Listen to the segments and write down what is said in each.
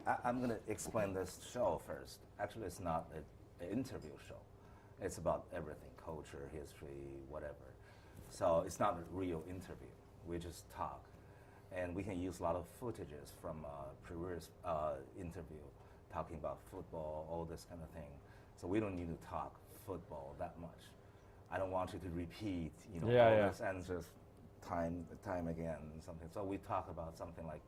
I'm going to explain this show first. Actually, it's not an interview show. It's about everything, culture, history, whatever. So it's not a real interview. We just talk. And we can use a lot of footages from previous interview, talking about football, all this kind of thing. So we don't need to talk football that much. I don't want you to repeat, all these answers time again, something. So we talk about something like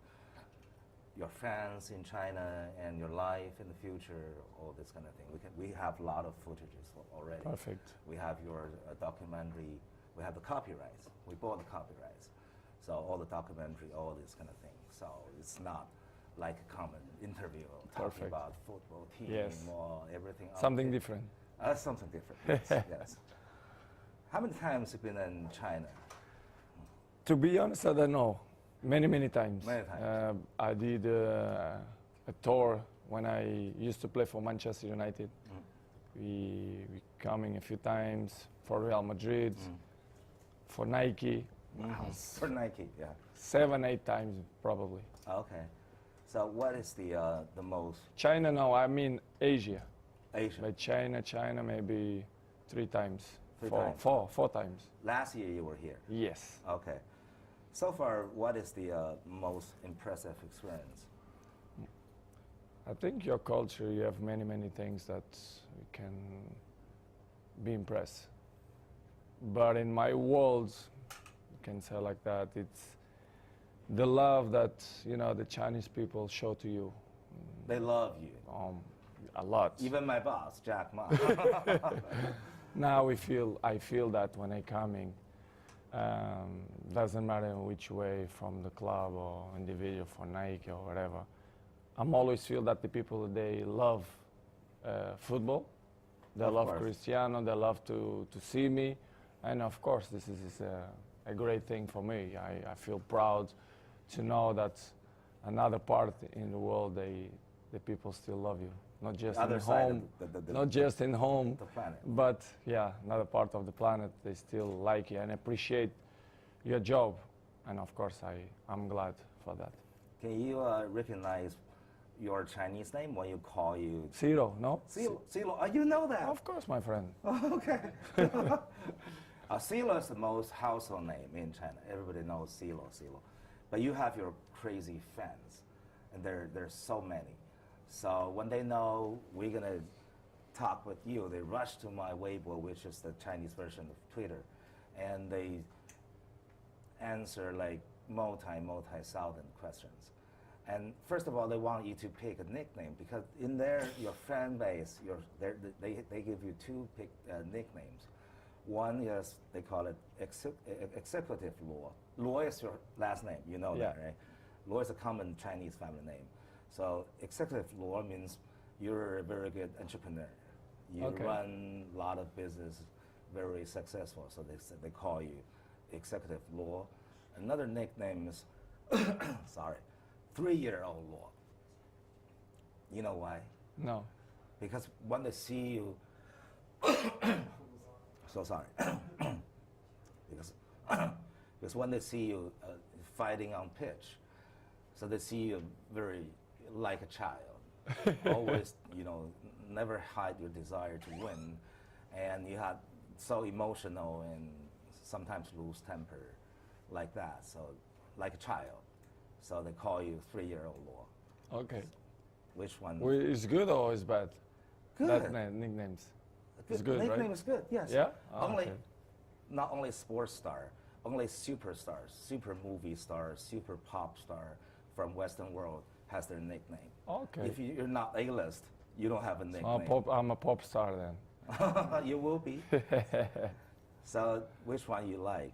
your friends in China and your life in the future, all this kind of thing. We have a lot of footages already. Perfect. We have your documentary. We have the copyrights. We bought the copyrights. So all the documentary, all this kind of thing. So it's not like a common interview talking about football team or everything else. Something different. Something different, yes, yes. How many times have you been in China? To be honest, I don't know. Many times. Many times. I did a tour when I used to play for Manchester United. We coming a few times for Real Madrid, for Nike. For Nike, yeah. 7, 8 times probably. Okay. So what is the most? China, no, I mean Asia. Asia. But China maybe 3 times. Times. Four times. Last year you were here? Yes. Okay. So far, what is the most impressive experience? I think your culture, you have many things that you can be impressed. But in my world, you can say like that, it's the love that, the Chinese people show to you. They love you. A lot. Even my boss, Jack Ma. Now I feel that when I coming, doesn't matter in which way, from the club or individual for Nike or whatever. I'm always feel that the people, they love football. They love Cristiano. They love to see me. And of course, this is a great thing for me. I feel proud to know that another part in the world, the people still love you. Not just in home, not just in home, the planet. But another part of the planet, they still like you and appreciate your job. And of course, I'm glad for that. Can you recognize your Chinese name when you call you? Ciro, no? Ciro, you know that? Of course, my friend. Okay. Ciro is the most household name in China. Everybody knows Ciro. But you have your crazy fans, and there's so many. So when they know we're going to talk with you, they rush to my Weibo, which is the Chinese version of Twitter, and they answer like multi-thousand questions. And first of all, they want you to pick a nickname, because in your fan base, they give you 2 nicknames. One is, they call it Executive Luo. Luo is your last name, you know that, right? Luo is a common Chinese family name. So Executive Luo means you're a very good entrepreneur. You run a lot of business, very successful. So they call you Executive Luo. Another nickname is, 3-year-old Luo. You know why? No. Because when they see you, so sorry. because when they see you fighting on pitch, so they see you very like a child. Always, never hide your desire to win, and you had so emotional and sometimes lose temper, like that. So, like a child. So they call you 3-year-old Luo. Okay. Which one? Is good or is bad? Good. That nicknames. It's good, nickname right? is good. Yes. Yeah. Oh, Not only sports star, only superstars, super movie stars, super pop star from Western world has their nickname. Okay. If you're not A-list, you don't have a nickname. So I'm a pop star then. You will be. So which one you like?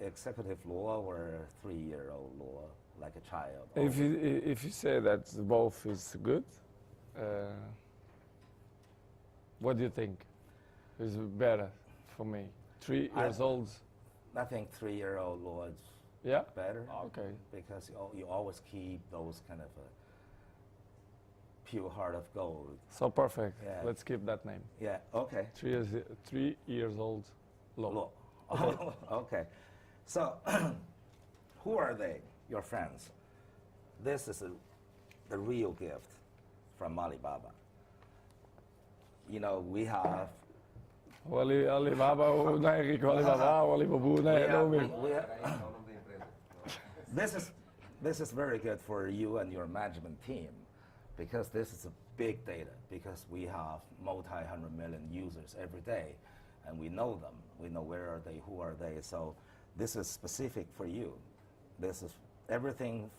Executive Luo or 3-year-old Luo, like a child? If you say that both is good, what do you think is better for me? 3 years old? I think 3-year-old Luo is better. Okay. Because you always keep those kind of pure heart of gold. So perfect. Yeah. Let's keep that name. Yeah. Okay. 3 years old. Luo. Okay. Okay. So, who are they? Your friends. This is the real gift from Alibaba. You know, we have Alibaba, não é rico, Alibaba, o Alibabu, não é mesmo. This is very good for you and your management team, because this is a big data, because we have multi-hundred million users every day, and we know them. We know where are they, who are they. So this is specific for you. This is everything.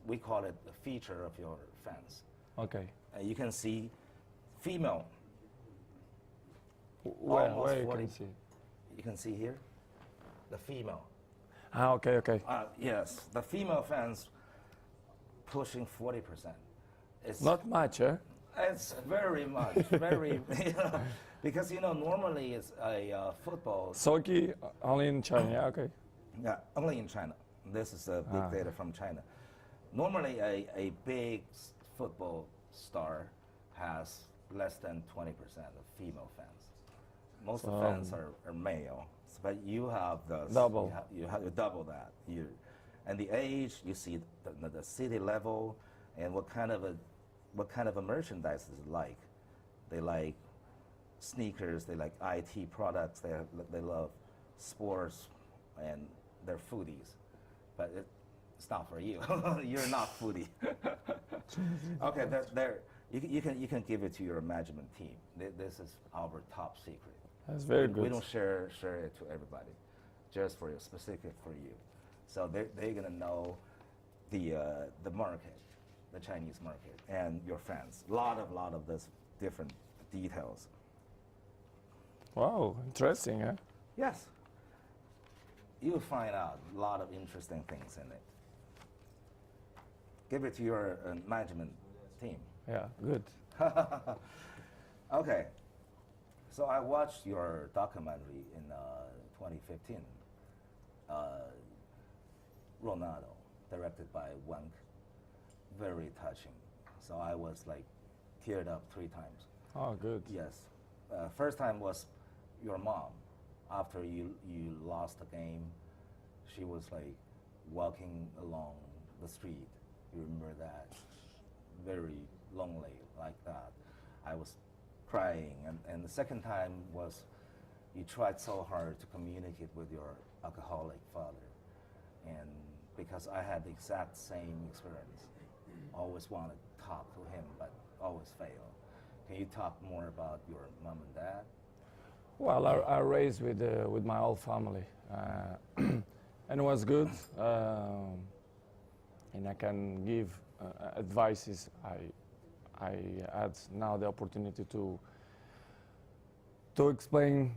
We call it the feature of your fans. Okay. And you can see female. Where you can see? You can see here, the female. Ah, okay, okay. Yes, the female fans pushing 40%. It's not much, eh? It's very much, very, because normally it's a football. Soccer only in China, yeah, okay. Yeah, only in China. This is a big data from China. Normally, a big football star has less than 20% of female fans. Most of the fans are male, but you have the double. You have double that. And the age, you see the city level, and what kind of a merchandise is it like. They like sneakers. They like IT products. They love sports, and they're foodies. But it's not for you. You're not foodie. Okay, there. You can give it to your management team. This is our top secret. That's very good. We don't share it to everybody, just for you, specific for you. So they're gonna know the market, the Chinese market, and your fans. A lot of this different details. Wow, interesting, huh? Yes. You'll find out a lot of interesting things in it. Give it to your management team. Yeah, good. Okay. So I watched your documentary in 2015, Ronaldo, directed by Wank. Very touching. So I was like teared up 3 times. Oh, good. Yes. First time was your mom. After you lost the game, she was like walking along the street. You remember that? Very lonely like that. I was crying, and the second time was you tried so hard to communicate with your alcoholic father, and because I had the exact same experience, always want to talk to him but always fail. Can you talk more about your mom and dad? Well, I raised with my whole family, and it was good, and I can give advices. I had now the opportunity to explain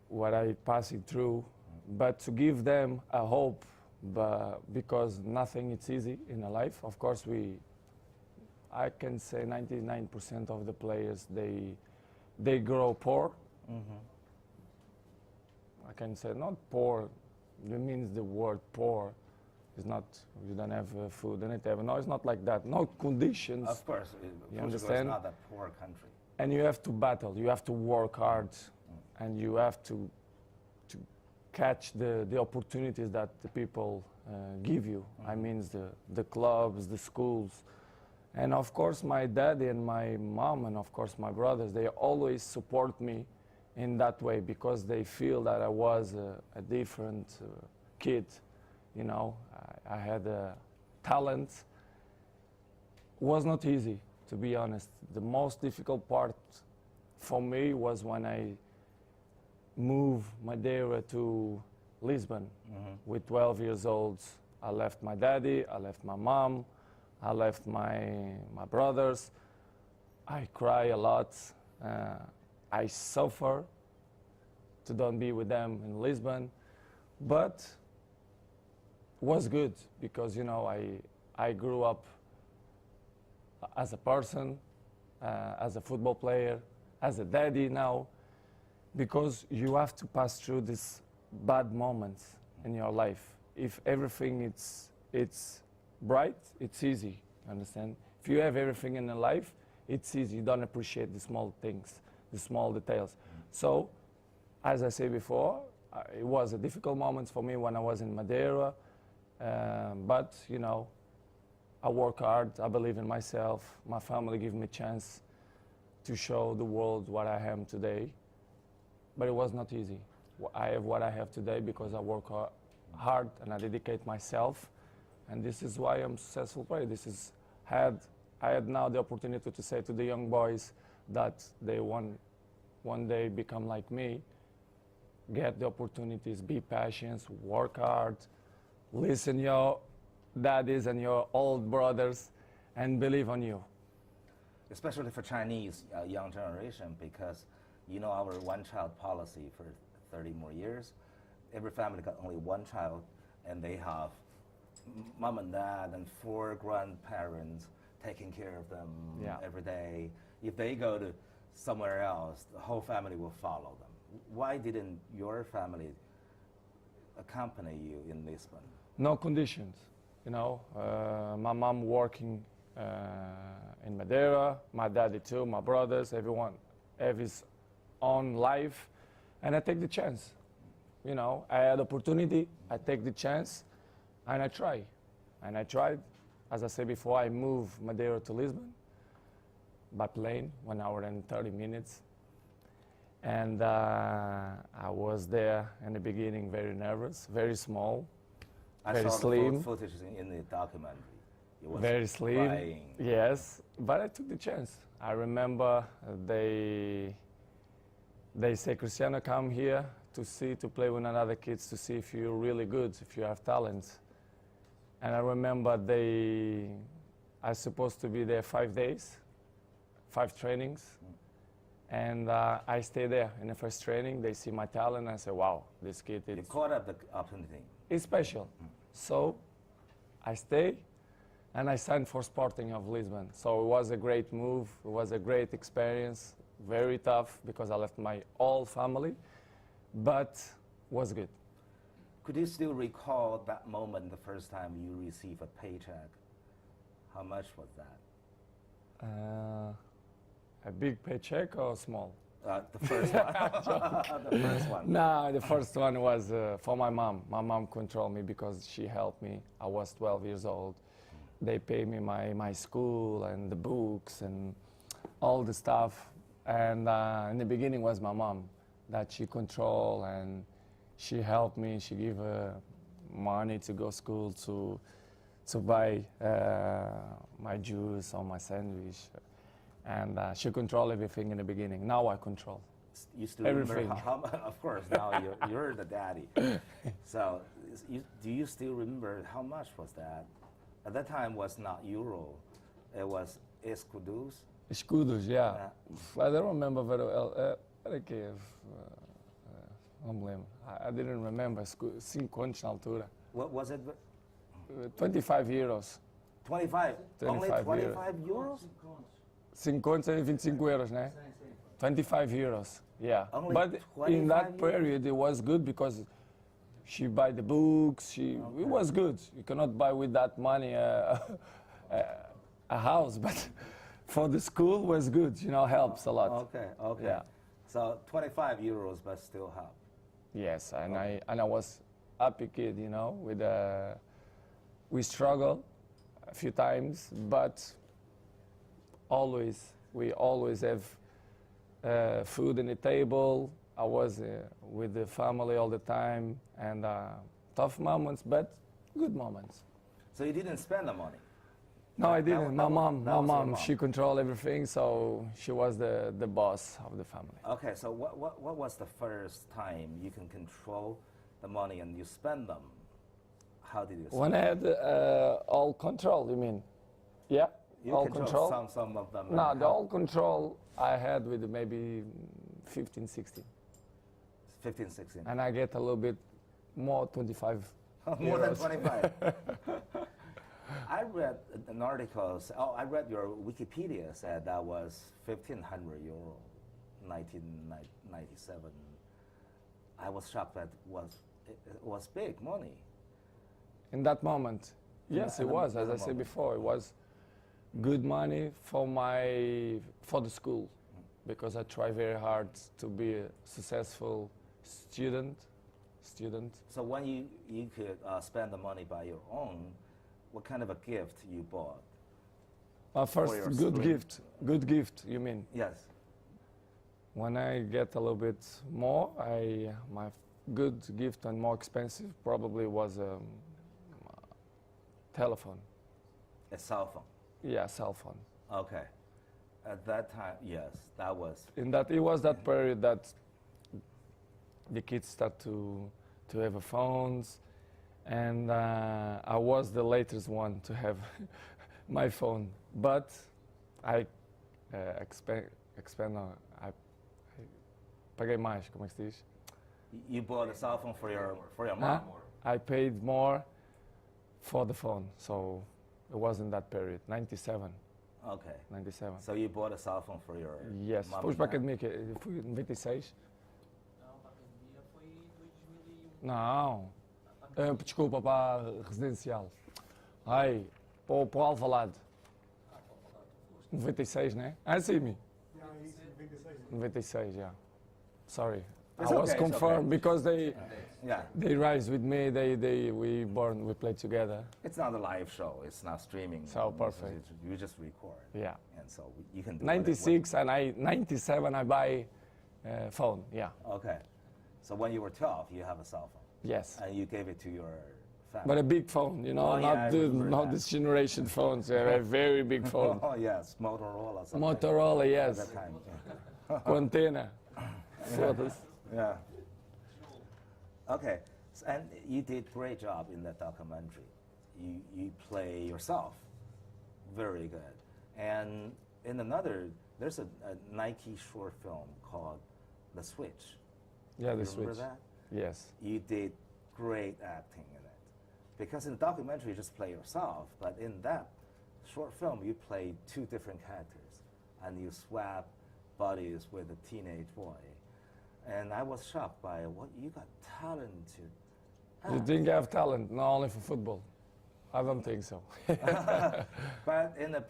what I passed through, but to give them a hope, because nothing is easy in a life. Of course, I can say 99% of the players, they grow poor. Mm-hmm. I can say not poor, it means the word poor. It's not, you don't have food, no, it's not like that. No conditions. Of course, you Portugal understand? is not a poor country. And you have to battle, you have to work hard, and you have to catch the opportunities that the people give you. I mean, the clubs, the schools. And of course, my daddy and my mom, and of course my brothers, they always support me in that way, because they feel that I was a different kid. You know, I had a talent. Was not easy, to be honest. The most difficult part for me was when I moved Madeira to Lisbon. With 12 years old. I left my daddy, I left my mom, I left my brothers. I cry a lot. I suffer to don't be with them in Lisbon, but was good, because I grew up as a person, as a football player, as a daddy now, because you have to pass through these bad moments in your life. If everything it's bright, it's easy, understand? If you have everything in your life, it's easy. You don't appreciate the small things, the small details. So, as I said before, it was a difficult moment for me when I was in Madeira. But I work hard. I believe in myself. My family gave me a chance to show the world what I am today. But it was not easy. I have what I have today because I work hard and I dedicate myself. And this is why I'm a successful player. I had now the opportunity to say to the young boys that they one day become like me, get the opportunities, be patient, work hard, listen your daddies and your old brothers, and believe on you. Especially for Chinese young generation, because you know our one-child policy for 30 more years. Every family got only one child, and they have mom and dad and 4 grandparents taking care of them every day. If they go to somewhere else, the whole family will follow them. Why didn't your family accompany you in Lisbon? No conditions, you know. My mom working in Madeira, my daddy too, my brothers, everyone have his own life, and I take the chance. You know, I had opportunity, I take the chance, and I try. And I tried. As I said before, I moved Madeira to Lisbon by plane, 1 hour and 30 minutes. And I was there in the beginning very nervous, very small, very slim. I saw the footage in the documentary. You was very slim, crying. yes, but I took the chance. I remember they say, Cristiano, come here to play with another kids to see if you're really good, if you have talent. And I remember I was supposed to be there 5 days, 5 trainings. And I stayed there in the first training. They see my talent, and I say, wow, this kid is... You caught up the opportunity. It's special. So I stay, and I signed for Sporting of Lisbon. So it was a great move. It was a great experience, very tough, because I left my whole family, but was good. Could you still recall that moment, the first time you received a paycheck? How much was that? A big paycheck or small? The first one. The first one. No, the first one was for my mom. My mom controlled me because she helped me. I was 12 years old. They paid me my school and the books and all the stuff. And in the beginning was my mom that she controlled, and she helped me. She gave money to go school to buy my juice or my sandwich. And she controlled everything in the beginning. Now I control you still everything. Remember of course, now you're the daddy. So do you still remember how much was that? At that time was not euro, it was escudos. Escudos, yeah. I don't remember very well. I didn't remember. 5 contos na altura. What was it? 25 euros. 25? Only 25 euros? 5 contos é 25 euros, né? 25 euros, yeah. Only But in that euros? period, it was good because she buy the books. It was good. You cannot buy with that money a house, but for the school was good. You know, helps a lot. Okay. Yeah. So 25 euros, but still help. Yes, and I was happy kid. You know, we struggled a few times, but we always have food on the table. I was with the family all the time, and tough moments, but good moments. So you didn't spend the money? No, I didn't. My was your mom, she controlled everything, so she was the boss of the family. Okay, so what was the first time you can control the money and you spend them? How did you spend When I had all control, you mean? Yeah, You all control control. some of them. No, the all control I had with maybe 15, 16. 15, 16. And I get a little bit more, 25 More than euros. 25. I read an article, I read your Wikipedia said that was 1,500 euro, 1997. I was shocked that it was big money. In that moment, yes, it was. As I said before, it was good money for the school, because I try very hard to be a successful student. So when you could spend the money by your own, what kind of a gift you bought? First, your good screen. gift. Good gift, you mean? Yes. When I get a little bit more, my good gift and more expensive probably was a telephone. A cell phone. Yeah, cell phone. Okay. At that time, yes, that was. In that it was that period that the kids start to have phones, and I was the latest one to have my phone. But I paguei mais, como é que se diz? You bought a cell phone for your mom. I paid more for the phone, so it was in that period, 97. Okay. 97. So you bought a cell phone for your Yes, mom. fomos para a academia, que fui em 96. Não, para a academia foi em 2001. Não, desculpa, para a residencial. Ai, para o Alvalade. Ah, para falar, tu foste. 96, né? Ah, sim, me. Ja, isso, 96. 96, yeah. Sorry. It's I was okay, it's confirmed okay. because Yeah. they rise with me, we play together. It's not a live show. It's not streaming. So perfect. You just record. Yeah. And so you can do 96 and 97 I buy phone, yeah. Okay. So when you were 12, you have a cell phone. Yes. And you gave it to your family. But a big phone, you know, Oh, yeah, I remember not that. this generation phones, a very big phone. Oh, yes. Motorola. Something. Motorola, At yes. that time. Yeah. Com antena. Foda-se. Yeah. Okay. And you did great job in that documentary. You play yourself very good. And in another, there's a Nike short film called The Switch. Yeah, the You switch. remember that? Yes. You did great acting in it. Because in the documentary, you just play yourself, but in that short film, you play two different characters, and you swap bodies with a teenage boy. And I was shocked by what you got talent to You act. think I have talent, not only for football? I don't think so. But in a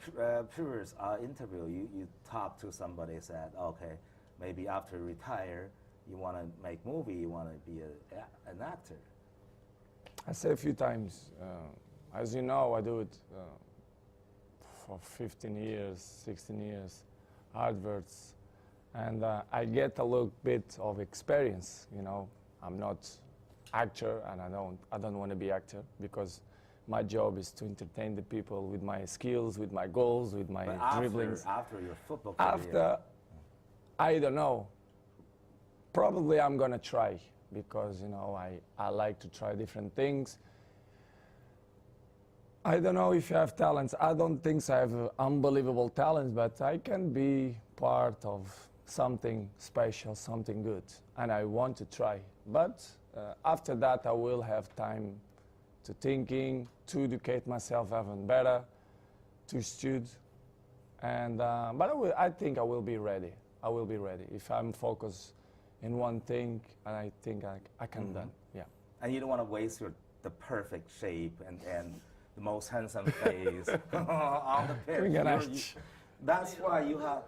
previous interview, you talked to somebody, said, okay, maybe after you retire, you want to make movie, you want to be an actor. I say a few times, as you know, I do it for 15 years, 16 years, adverts, and I get a little bit of experience. You know, I'm not actor, and I don't want to be actor because my job is to entertain the people with my skills, with my goals, with my But dribblings. after your football career. After, I don't know. Probably I'm gonna try because you know I like to try different things. I don't know if you have talents. I don't think I have unbelievable talents, but I can be part of something special, something good, and I want to try. But after that, I will have time to thinking, to educate myself even better, to study, and but I think I will be ready. I will be ready if I'm focused in one thing, and I think I can done. Yeah. And you don't want to waste the perfect shape and the most handsome face on the pitch. Enganeste. That's why you have.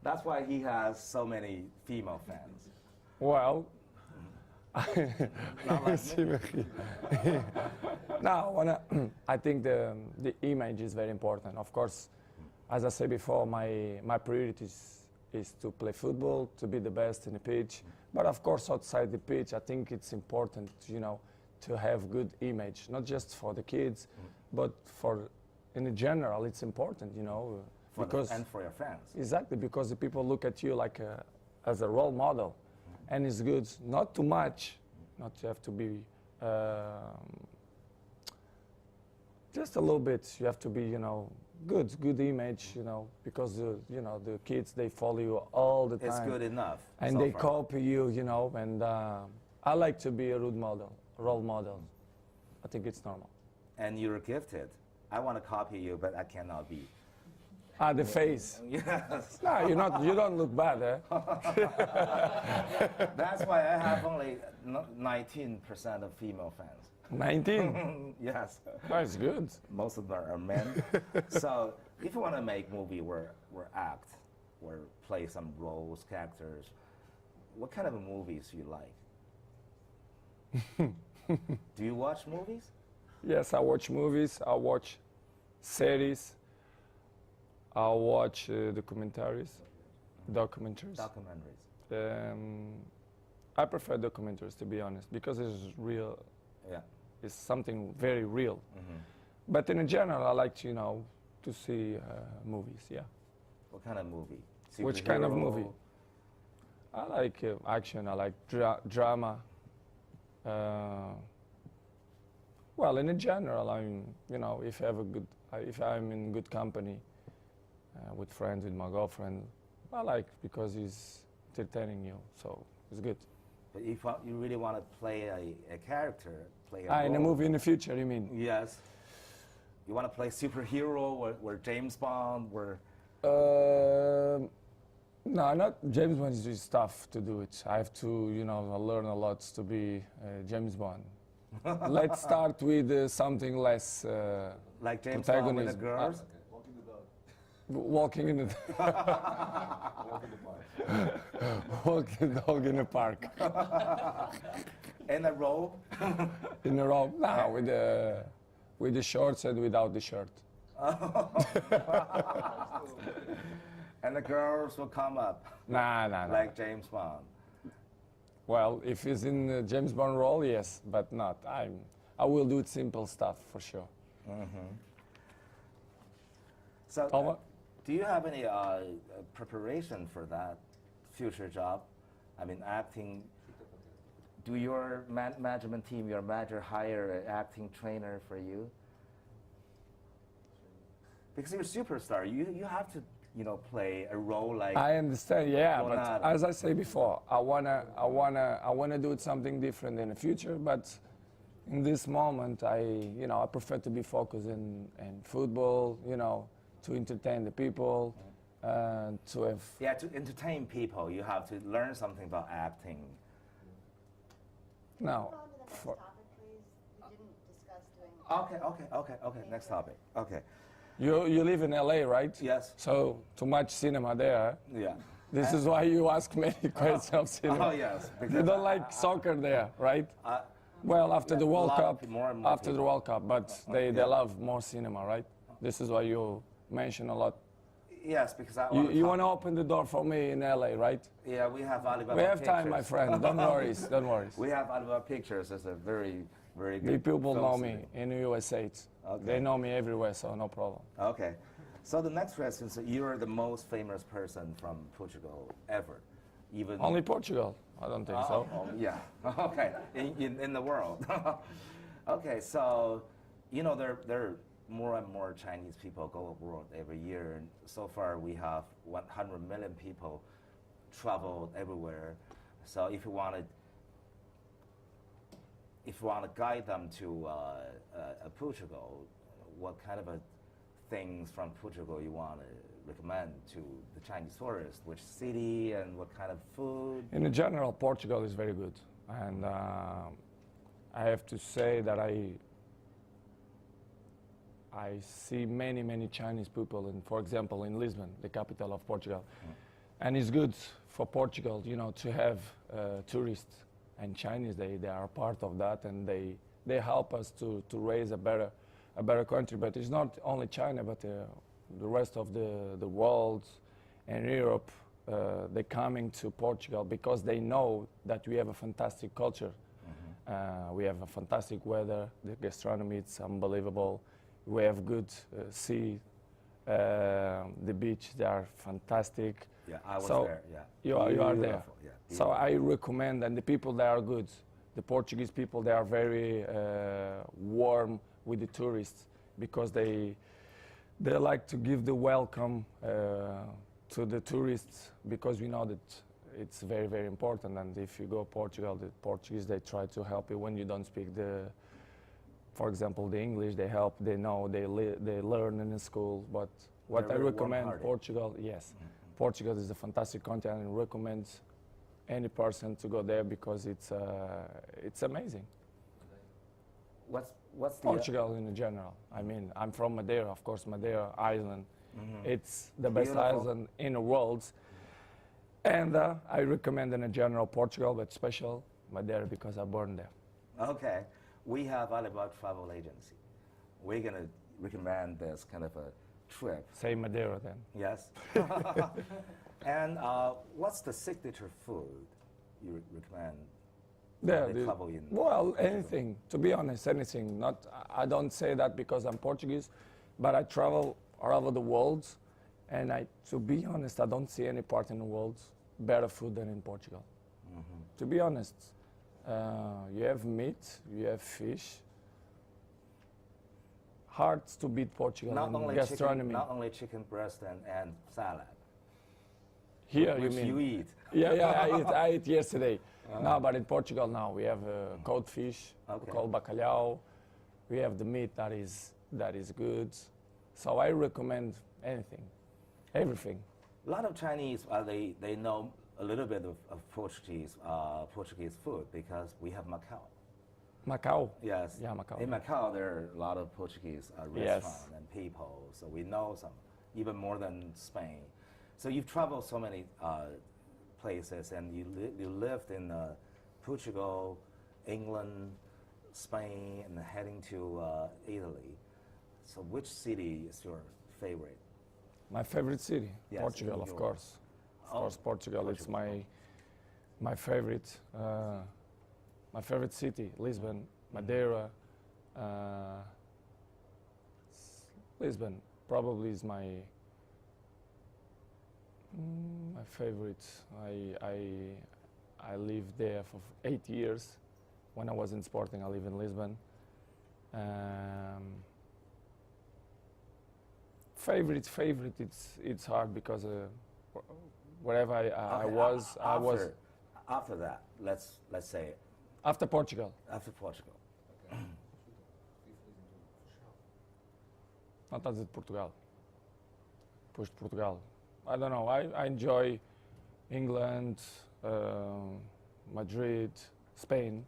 That's why he has so many female fans. Well, Not like sim, eu ri. No, I think the image is very important. Of course, as I said before, my priority is to play football, to be the best in the pitch. But of course, outside the pitch, I think it's important, you know, to have good image, not just for the kids, but for in general, it's important, you know, because And for your fans. exactly because the people look at you like as a role model, and it's good, not too much, not you have to be just a little bit. You have to be, you know, good image, you know, because you know the kids they follow you all the time. It's good enough. And so they far. copy you, you know, and I like to be a role model. I think it's normal. And you're gifted. I want to copy you, but I cannot be. Ah, the face. Yes. No, you don't look bad, eh? That's why I have only 19% of female fans. 19? Yes. That's good. Most of them are men. So if you want to make movie where act, where play some roles, characters, what kind of movies you like? Do you watch movies? Yes, I watch movies, I watch series, I watch documentaries. Documentaries. I prefer documentaries, to be honest, because it's real. Yeah. It's something very real. Mm-hmm. But in general, I like to, to see movies. Yeah. What kind of movie? Which kind of Superhero? movie? I like action. I like drama. Well, in general, if I have if I'm in good company with friends, with my girlfriend, I like because he's entertaining you, so it's good. But if you really want to play a character, play a In a role. movie in the future, you mean? Yes. You want to play superhero, where James Bond, where... No, not James Bond is just tough to do it. I have to, learn a lot to be James Bond. Let's start with something less like James Bond with the protagonism. girls? Walking in the walking the dog in the park. In a row? In a row. No, with the shorts and without the shirt. And the girls will come up. Nah. Like James Bond. Well, if he's in the James Bond role, yes, but not. I will do simple stuff for sure. Mm-hmm. So, Toma? do you have any preparation for that future job? I mean, acting. Do your management team, your manager, hire an acting trainer for you? Because you're a superstar, you have to, play a role like. I understand, yeah, Leonardo. but as I say before, I wanna do something different in the future. But in this moment, I prefer to be focused in football, to entertain the people, to have. Yeah, to entertain people, you have to learn something about acting. No. Move on to the next topic, please. We didn't discuss doing. Okay. Next topic. Okay. You live in LA, right? Yes. So too much cinema there. Yeah. This is why you ask many questions of cinema. Oh yes. You don't like soccer there, right? Well, after the World Cup, more and more after the people. World Cup, but they love more cinema, right? This is why you mention a lot. Yes, because I You want to open the door for me in LA, right? Yeah, we have Alibaba We have Pictures. time, my friend. Don't worry. Don't worry. We have Alibaba Pictures. It's a very, very The good. people film know studio. me in the USA. Okay. They know me everywhere, so no problem. Okay. So the next question is, you're the most famous person from Portugal ever, even. Only Portugal? I don't think so. Yeah. Okay. In the world. Okay. So, there are more and more Chinese people go abroad every year, and so far we have 100 million people traveled everywhere. So if you want to guide them to Portugal, what kind of things from Portugal you want to recommend to the Chinese tourists? Which city and what kind of food? In general, Portugal is very good, and I have to say that I see many Chinese people, for example, in Lisbon, the capital of Portugal, and it's good for Portugal, to have tourists and Chinese. They are part of that, and they help us to raise a better country. But it's not only China, but the rest of the world and Europe. They're coming to Portugal because they know that we have a fantastic culture. We have a fantastic weather. The gastronomy, it's unbelievable. We have good sea. The beach, they are fantastic. Yeah, I was So there. Yeah, You are there. Beautiful, yeah, So I recommend, and the people there are good. The Portuguese people, they are very warm with the tourists because they like to give the welcome to the tourists, because we know that it's very important. And if you go Portugal, the Portuguese, they try to help you when you don't speak for example, the English. They help. They know. They learn in the school. But what They're I very recommend, warm-hearted. Portugal, yes, Portugal is a fantastic country, and I recommend any person to go there because it's amazing. What's the Portugal in general. I mean, I'm from Madeira, of course, Madeira Island. It's the best Beautiful. island in the world. And I recommend in general Portugal, but special Madeira because I born there. Okay. we have Alibaba Travel Agency. We're going to recommend this kind of a trip. Say Madeira then. Yes. And what's the signature food you recommend? Yeah, they travel in well, anything. To be honest, anything. Not, I don't say that because I'm Portuguese, but I travel all over the world, and to be honest, I don't see any part in the world better food than in Portugal. Mm-hmm. To be honest, you have meat, you have fish. Hard to beat Portugal in gastronomy. Not only chicken breast and salad. Here, which you mean? You eat. Yeah, I ate yesterday. No, but in Portugal now we have cold fish called bacalhau. We have the meat that is good. So I recommend anything, everything. A lot of Chinese, they know a little bit of Portuguese food because we have Macau. Macau? Yes. Yeah, Macau. In Macau, there are a lot of Portuguese restaurants and people, so we know some, even more than Spain. So you've traveled so many places, and you lived in Portugal, England, Spain, and heading to Italy. So which city is your favorite? My favorite city? Yes, Portugal, of course. Of course, Portugal. It's my favorite. My favorite city, Lisbon, Madeira. Lisbon probably is my favorite. I lived there for 8 years. When I was in Sporting, I live in Lisbon. Favorite, it's hard because wherever I was. After that, let's say. After Portugal. After Portugal. Not as it Portugal. Pushed Portugal. I don't know. I enjoy England, Madrid, Spain.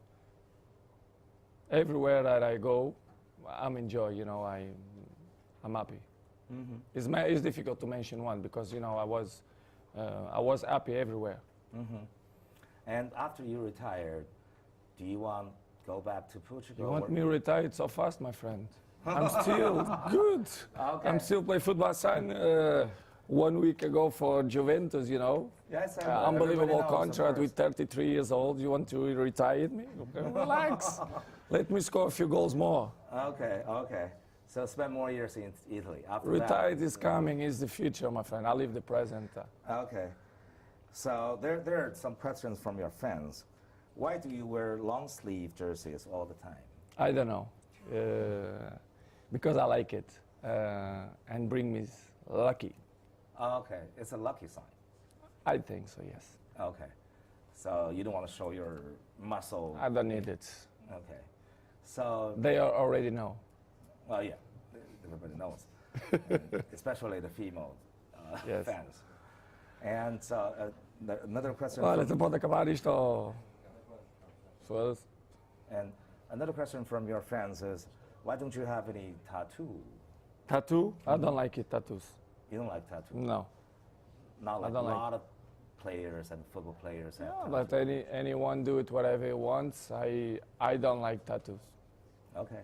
Everywhere that I go, I'm enjoy. You know, I'm happy. Mm-hmm. It's difficult to mention one because you know I was happy everywhere. Mm-hmm. And after you retired, do you want to go back to Portugal? You want me retired so fast, my friend? I'm still good. Okay. I'm still play football. I signed 1 week ago for Juventus, you know. Yes, unbelievable contract with 33 years old. You want to retire me? Okay, relax. Let me score a few goals more. Okay. So spend more years in Italy. After retired is coming, is the future, my friend. I live the present. Okay. So there are some questions from your fans. Why do you wear long sleeve jerseys all the time? I don't know. Because I like it and bring me lucky. Okay, it's a lucky sign. I think so, yes. Okay. So you don't want to show your muscle? I don't need it. Okay. So they already know. Well, yeah, everybody knows, especially the female fans. And so another question. Pode acabar isto. And another question from your fans is, why don't you have any tattoo? Tattoo? I don't like it, tattoos. You don't like tattoos? No. Not like a lot of players and football players have tattoos. Let anyone do it whatever he wants. I don't like tattoos. Okay.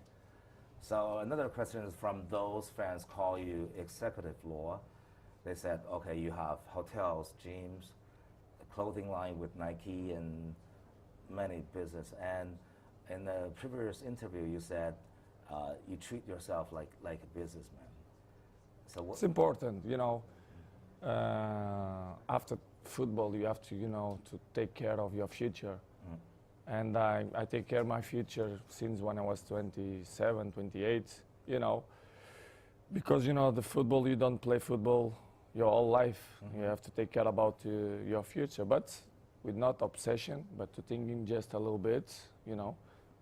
So another question is from those fans call you executive law. They said, okay, you have hotels, gyms, a clothing line with Nike and many business. And in the previous interview, you said you treat yourself like a businessman. So it's important, you know. After football, you have to, you know, to take care of your future. And I take care of my future since when I was 27, 28, you know. Because, you know, the football, you don't play football your whole life. You have to take care about your future. But with not obsession, but to thinking just a little bit, you know.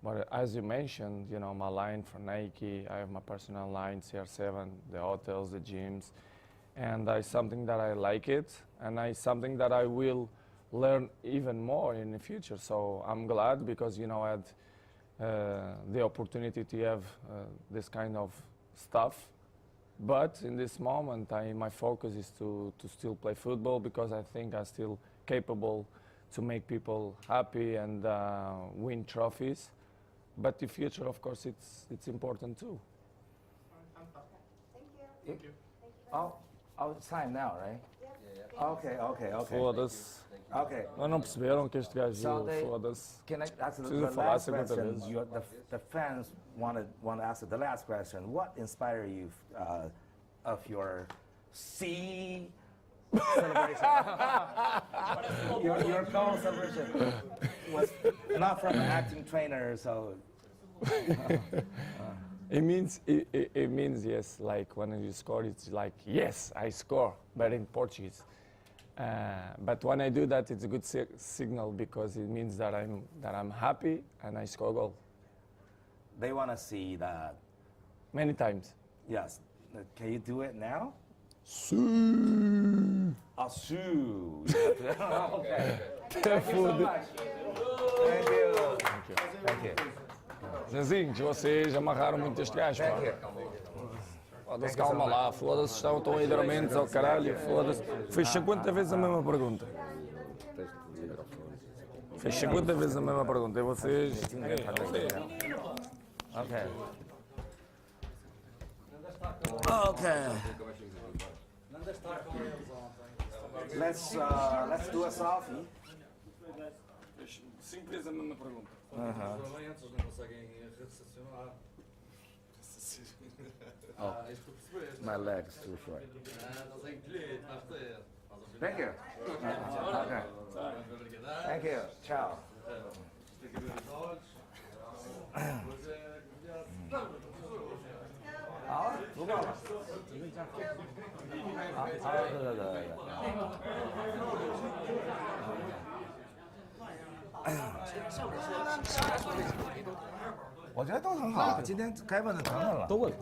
But as you mentioned, you know, my line for Nike, I have my personal line, CR7, the hotels, the gyms. And it's something that I like it, and it's something that I will learn even more in the future. So I'm glad because, you know, I had the opportunity to have this kind of stuff. But in this moment, my focus is to still play football because I think I'm still capable to make people happy and win trophies. but the future, of course, it's important too. Thank you. Oh, it's time now, right? Okay. Foda-se. Okay. Mas não perceberam que este gajo So they- foda-se. Can I ask the Preciso falar last 50 question? vezes. The fans want to ask the last question. What inspired you of your C celebration? your goal celebration was not from an acting trainer, so. It means yes, like when you score, it's like, yes, I score, but in Portuguese. But when I do that, it's a good signal because it means that I'm happy and I score a goal. They want to see that. Many times. Yes. Can you do it now? Sim. Assu. Okay. Thank you so much. Thank you. Zezinhos, vocês amarraram muito este gajo, pá. Thank you. Foda-se, calma lá, foda-se, estão tão hidramentos ao caralho, foda-se. Fez 50 vezes a mesma pergunta. Fez 50 vezes a mesma pergunta, e vocês... Okay. Let's do a selfie. 5 vezes a mesma pergunta. Eles não conseguem recepcionar. Isto tu percebeste? My leg's too short. Não sei encolher, vais ter. Thank you. Okay. Thank you. Ciao. Tem que ver os olhos. Depois é comunhado.好，不够了。对。我觉得都很好，今天该问的全问了。都问了。